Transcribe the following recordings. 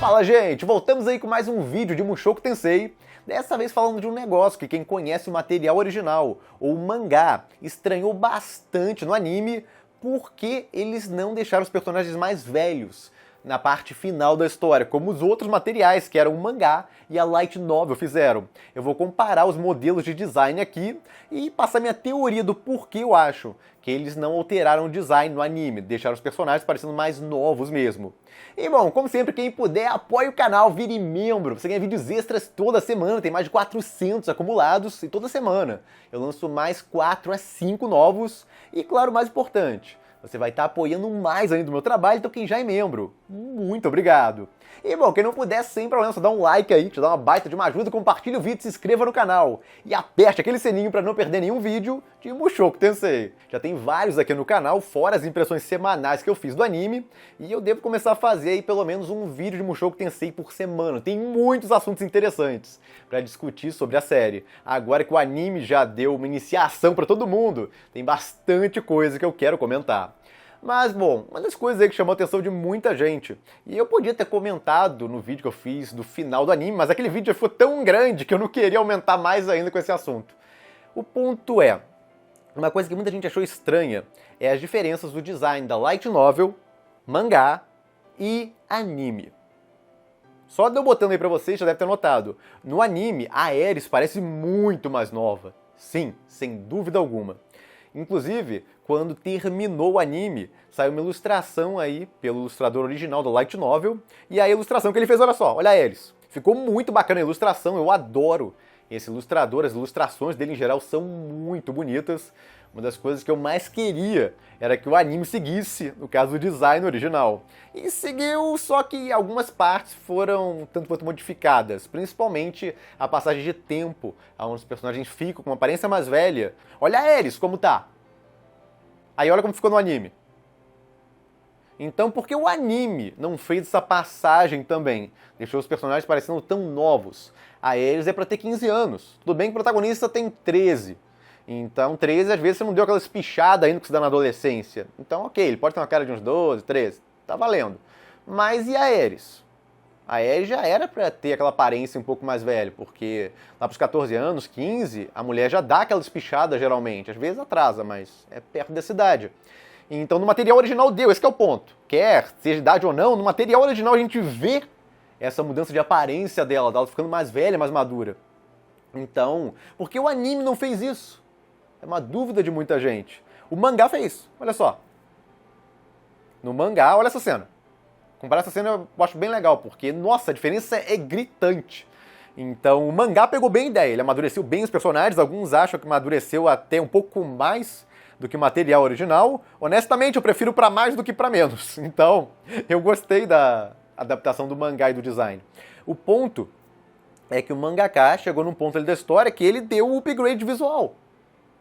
Fala, gente! Voltamos aí com mais um vídeo de Mushoku Tensei. Dessa vez falando de um negócio que quem conhece o material original, ou o mangá, estranhou bastante no anime porque eles não deixaram os personagens mais velhos na parte final da história, como os outros materiais, que eram o mangá e a light novel fizeram. Eu vou comparar os modelos de design aqui e passar minha teoria do porquê eu acho que eles não alteraram o design no anime, deixaram os personagens parecendo mais novos mesmo. E bom, como sempre, quem puder, apoie o canal, vire membro. Você ganha vídeos extras toda semana, tem mais de 400 acumulados e toda semana eu lanço mais 4 a 5 novos. E claro, o mais importante, você vai estar apoiando mais ainda o meu trabalho, então quem já é membro, muito obrigado. E bom, quem não puder, sem problema, só dá um like aí, te dá uma baita de uma ajuda, compartilha o vídeo, se inscreva no canal e aperte aquele sininho para não perder nenhum vídeo de Mushoku Tensei. Já tem vários aqui no canal, fora as impressões semanais que eu fiz do anime, e eu devo começar a fazer aí pelo menos um vídeo de Mushoku Tensei por semana. Tem muitos assuntos interessantes para discutir sobre a série. Agora que o anime já deu uma iniciação para todo mundo, tem bastante coisa que eu quero comentar. Mas, bom, uma das coisas aí que chamou a atenção de muita gente, e eu podia ter comentado no vídeo que eu fiz do final do anime, mas aquele vídeo já ficou tão grande que eu não queria aumentar mais ainda com esse assunto. O ponto é, uma coisa que muita gente achou estranha é as diferenças do design da light novel, mangá e anime. Só de eu botando aí pra vocês, já deve ter notado. No anime, a Aeris parece muito mais nova. Sim, sem dúvida alguma. Inclusive, quando terminou o anime, saiu uma ilustração aí pelo ilustrador original do light novel, e a ilustração que ele fez, olha só, olha eles. Ficou muito bacana a ilustração, eu adoro esse ilustrador, as ilustrações dele em geral são muito bonitas. Uma das coisas que eu mais queria era que o anime seguisse, no caso, o design original. E seguiu, só que algumas partes foram tanto quanto modificadas, principalmente a passagem de tempo, onde os personagens ficam com uma aparência mais velha. Olha eles, como tá! Aí olha como ficou no anime. Então, por que o anime não fez essa passagem também? Deixou os personagens parecendo tão novos. A eles é pra ter 15 anos. Tudo bem que o protagonista tem 13. Então, 13, às vezes, você não deu aquela espichada ainda que se dá na adolescência. Então, ok, ele pode ter uma cara de uns 12, 13. Tá valendo. Mas e a Aeris? A Aeris já era pra ter aquela aparência um pouco mais velha, porque lá pros 14 anos, 15, a mulher já dá aquela espichada geralmente. Às vezes atrasa, mas é perto dessa idade. Então, no material original deu, esse que é o ponto. Quer seja idade ou não, no material original a gente vê essa mudança de aparência dela ficando mais velha, mais madura. Então, por que o anime não fez isso? É uma dúvida de muita gente. O mangá fez, olha só. No mangá, olha essa cena. Comparar essa cena eu acho bem legal, porque, nossa, a diferença é gritante. Então, o mangá pegou bem a ideia, ele amadureceu bem os personagens, alguns acham que amadureceu até um pouco mais do que o material original. Honestamente, eu prefiro pra mais do que pra menos. Então, eu gostei da adaptação do mangá e do design. O ponto é que o mangaka chegou num ponto ali da história que ele deu o upgrade visual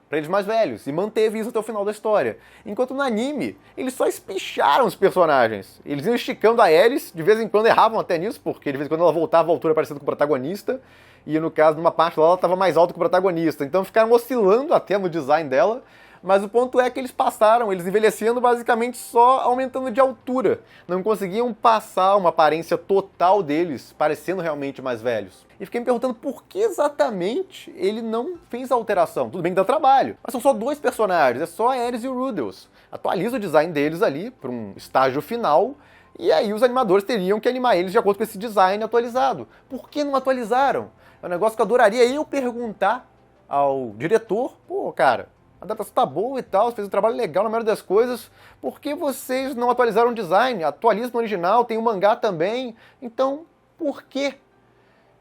para eles mais velhos, e manteve isso até o final da história. Enquanto no anime, eles só espicharam os personagens. Eles iam esticando a Aeris, de vez em quando erravam até nisso, porque de vez em quando ela voltava à altura parecida com o protagonista, e no caso, numa parte lá, ela estava mais alta que o protagonista. Então ficaram oscilando até no design dela, mas o ponto é que eles passaram, eles envelhecendo basicamente só aumentando de altura. Não conseguiam passar uma aparência total deles, parecendo realmente mais velhos. E fiquei me perguntando por que exatamente ele não fez a alteração. Tudo bem que dá trabalho, mas são só 2 personagens, é só a Aeris e o Rudels. Atualiza o design deles ali para um estágio final, e aí os animadores teriam que animar eles de acordo com esse design atualizado. Por que não atualizaram? É um negócio que eu adoraria eu perguntar ao diretor, pô, cara, a adaptação tá boa e tal, você fez um trabalho legal na maioria das coisas, por que vocês não atualizaram o design? Atualiza no original, tem o mangá também, então por quê?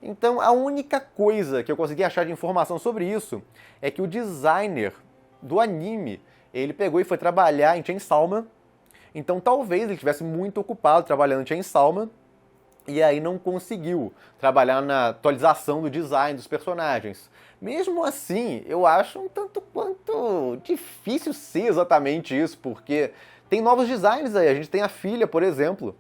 Então a única coisa que eu consegui achar de informação sobre isso é que o designer do anime, ele pegou e foi trabalhar em Chainsaw Man, então talvez ele estivesse muito ocupado trabalhando em Chainsaw Man, e aí não conseguiu trabalhar na atualização do design dos personagens. Mesmo assim, eu acho um tanto quanto difícil ser exatamente isso, porque tem novos designs aí. A gente tem a filha, por exemplo,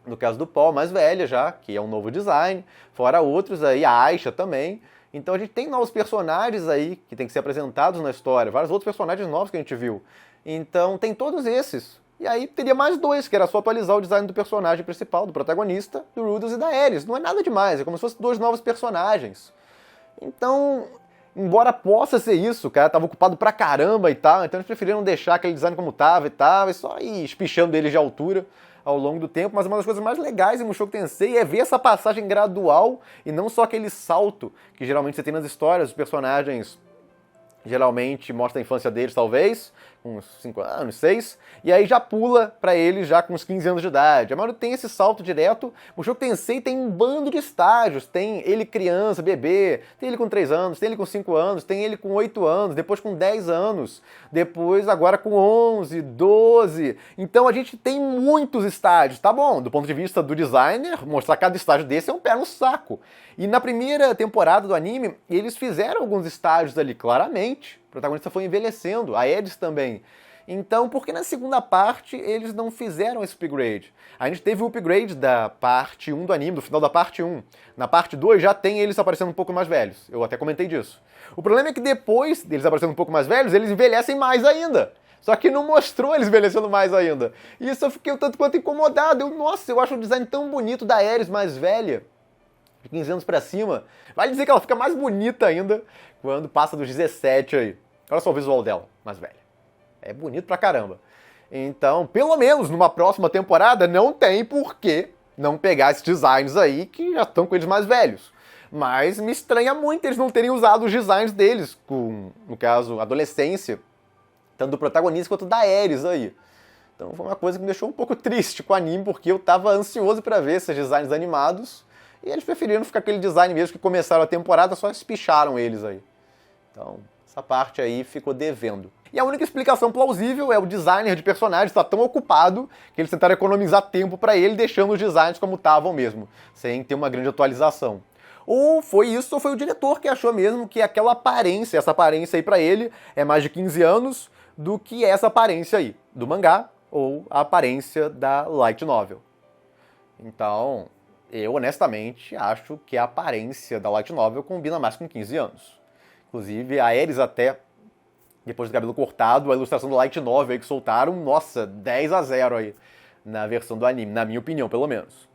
no caso do Paul, mais velha já, que é um novo design, fora outros aí, a Aisha também. Então a gente tem novos personagens aí que tem que ser apresentados na história, vários outros personagens novos que a gente viu. Então tem todos esses E aí teria mais dois, que era só atualizar o design do personagem principal, do protagonista, do Rudeus e da Aeris. Não é nada demais, é como se fossem dois novos personagens. Então, embora possa ser isso, o cara tava ocupado pra caramba e tal, então eles preferiram deixar aquele design como tava e tal, e só ir espichando ele de altura ao longo do tempo. Mas uma das coisas mais legais em Mushoku Tensei é ver essa passagem gradual e não só aquele salto que geralmente você tem nas histórias, os personagens geralmente mostra a infância deles, talvez, com uns 5 anos, 6, e aí já pula pra eles já com uns 15 anos de idade. A maioria tem esse salto direto. O Mushoku Tensei tem um bando de estágios. Tem ele criança, bebê, tem ele com 3 anos, tem ele com 5 anos, tem ele com 8 anos, depois com 10 anos, depois agora com 11, 12. Então a gente tem muitos estágios. Tá bom, do ponto de vista do designer, mostrar cada estágio desse é um pé no saco. E na primeira temporada do anime, eles fizeram alguns estágios ali, claramente. O protagonista foi envelhecendo, a Aeris também. Então, por que na segunda parte eles não fizeram esse upgrade? A gente teve o upgrade da parte 1 do anime, do final da parte 1. Na parte 2 já tem eles aparecendo um pouco mais velhos. Eu até comentei disso. O problema é que depois deles aparecendo um pouco mais velhos, eles envelhecem mais ainda. Só que não mostrou eles envelhecendo mais ainda. E isso eu fiquei um tanto quanto incomodado. Nossa, eu acho o design tão bonito da Aeris mais velha, de 15 anos pra cima. Vai dizer que ela fica mais bonita ainda quando passa dos 17 aí. Olha só o visual dela, mais velha. É bonito pra caramba. Então, pelo menos numa próxima temporada, não tem por que não pegar esses designs aí que já estão com eles mais velhos. Mas me estranha muito eles não terem usado os designs deles, com, no caso, adolescência, tanto do protagonista quanto da Aeris aí. Então foi uma coisa que me deixou um pouco triste com o anime, porque eu tava ansioso pra ver esses designs animados, e eles preferiram ficar aquele design mesmo que começaram a temporada, só espicharam eles aí. Então, essa parte aí ficou devendo. E a única explicação plausível é o designer de personagem estar tão ocupado que eles tentaram economizar tempo pra ele, deixando os designs como estavam mesmo, sem ter uma grande atualização. Ou foi isso, ou foi o diretor que achou mesmo que aquela aparência, essa aparência aí pra ele é mais de 15 anos do que essa aparência aí do mangá ou a aparência da light novel. Então, eu honestamente acho que a aparência da light novel combina mais com 15 anos. Inclusive, a Aeris até, depois do cabelo cortado, a ilustração do light novel aí que soltaram, nossa, 10-0 aí na versão do anime, na minha opinião, pelo menos.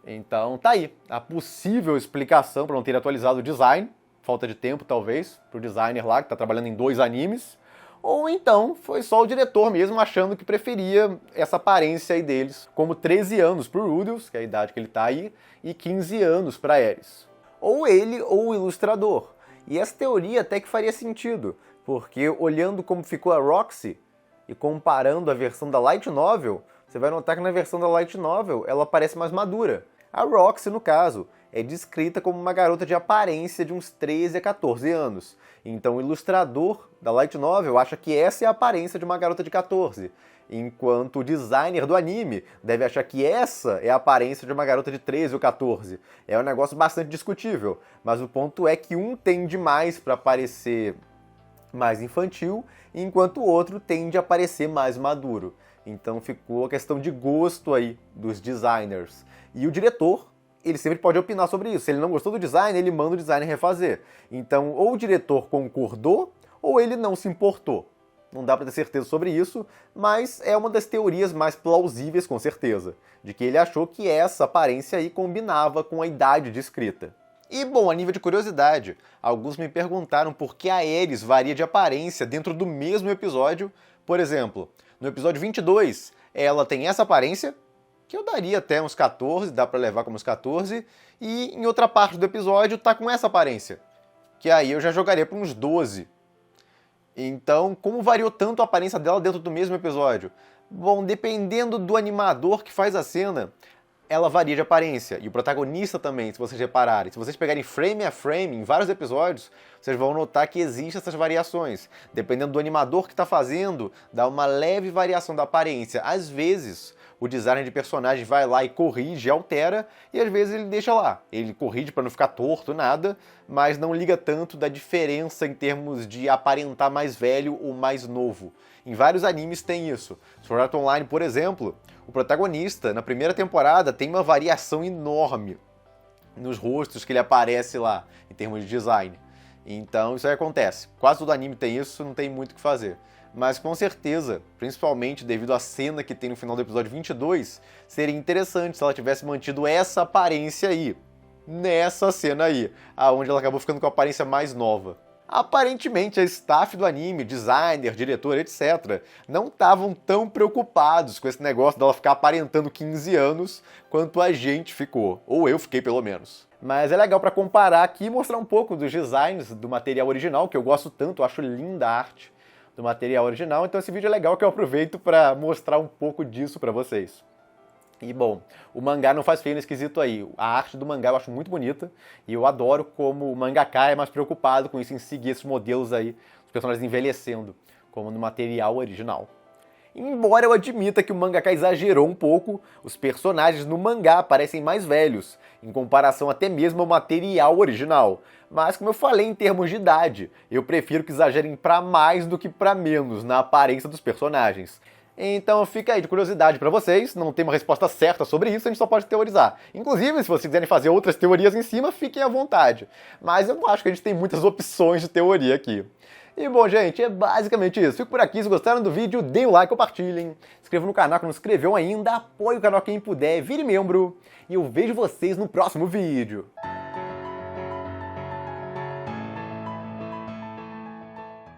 Então, tá aí a possível explicação para não ter atualizado o design, falta de tempo, talvez, pro designer lá, que tá trabalhando em 2 animes, ou então foi só o diretor mesmo achando que preferia essa aparência aí deles, como 13 anos pro Rudeus, que é a idade que ele tá aí, e 15 anos pra Aeris. Ou ele ou o ilustrador. E essa teoria até que faria sentido, porque olhando como ficou a Roxy e comparando a versão da Light Novel, você vai notar que na versão da Light Novel ela parece mais madura. A Roxy, no caso, é descrita como uma garota de aparência de uns 13 a 14 anos. Então o ilustrador da Light Novel acha que essa é a aparência de uma garota de 14, enquanto o designer do anime deve achar que essa é a aparência de uma garota de 13 ou 14. É um negócio bastante discutível, mas o ponto é que um tende mais para parecer mais infantil, enquanto o outro tende a parecer mais maduro. Então ficou a questão de gosto aí dos designers. E o diretor, ele sempre pode opinar sobre isso. Se ele não gostou do design, ele manda o designer refazer. Então, ou o diretor concordou, ou ele não se importou. Não dá para ter certeza sobre isso, mas é uma das teorias mais plausíveis, com certeza, de que ele achou que essa aparência aí combinava com a idade descrita. E, bom, a nível de curiosidade, alguns me perguntaram por que a Aeris varia de aparência dentro do mesmo episódio. Por exemplo, no episódio 22, ela tem essa aparência, que eu daria até uns 14, dá pra levar como uns 14, e em outra parte do episódio tá com essa aparência, que aí eu já jogaria pra uns 12. Então, como variou tanto a aparência dela dentro do mesmo episódio? Bom, dependendo do animador que faz a cena, ela varia de aparência. E o protagonista também, se vocês repararem. Se vocês pegarem frame a frame em vários episódios, vocês vão notar que existem essas variações. Dependendo do animador que está fazendo, dá uma leve variação da aparência. Às vezes, o designer de personagem vai lá e corrige, altera, e às vezes ele deixa lá. Ele corrige para não ficar torto, nada, mas não liga tanto da diferença em termos de aparentar mais velho ou mais novo. Em vários animes tem isso. Sword Art Online, por exemplo, o protagonista, na primeira temporada, tem uma variação enorme nos rostos que ele aparece lá, em termos de design. Então isso aí acontece. Quase todo anime tem isso, não tem muito o que fazer. mas com certeza, principalmente devido à cena que tem no final do episódio 22, seria interessante se ela tivesse mantido essa aparência aí, nessa cena aí, aonde ela acabou ficando com a aparência mais nova. Aparentemente, a staff do anime, designer, diretor, etc., não estavam tão preocupados com esse negócio dela ficar aparentando 15 anos quanto a gente ficou, ou eu fiquei pelo menos. Mas é legal para comparar aqui e mostrar um pouco dos designs do material original, que eu gosto tanto, eu acho linda a arte do material original, então esse vídeo é legal que eu aproveito para mostrar um pouco disso para vocês. E bom, o mangá não faz feio nesse quesito aí. A arte do mangá eu acho muito bonita e eu adoro como o mangaka é mais preocupado com isso, em seguir esses modelos aí, os personagens envelhecendo, como no material original. Embora eu admita que o mangaka exagerou um pouco, os personagens no mangá parecem mais velhos, em comparação até mesmo ao material original. Mas como eu falei em termos de idade, eu prefiro que exagerem pra mais do que pra menos na aparência dos personagens. Então fica aí de curiosidade pra vocês, não tem uma resposta certa sobre isso, a gente só pode teorizar. Inclusive, se vocês quiserem fazer outras teorias em cima, fiquem à vontade. Mas eu não acho que a gente tem muitas opções de teoria aqui. E bom, gente, é basicamente isso. Fico por aqui, se gostaram do vídeo, deem o like, compartilhem, se inscrevam no canal que não se inscreveu ainda, apoie o canal quem puder, vire membro, e eu vejo vocês no próximo vídeo.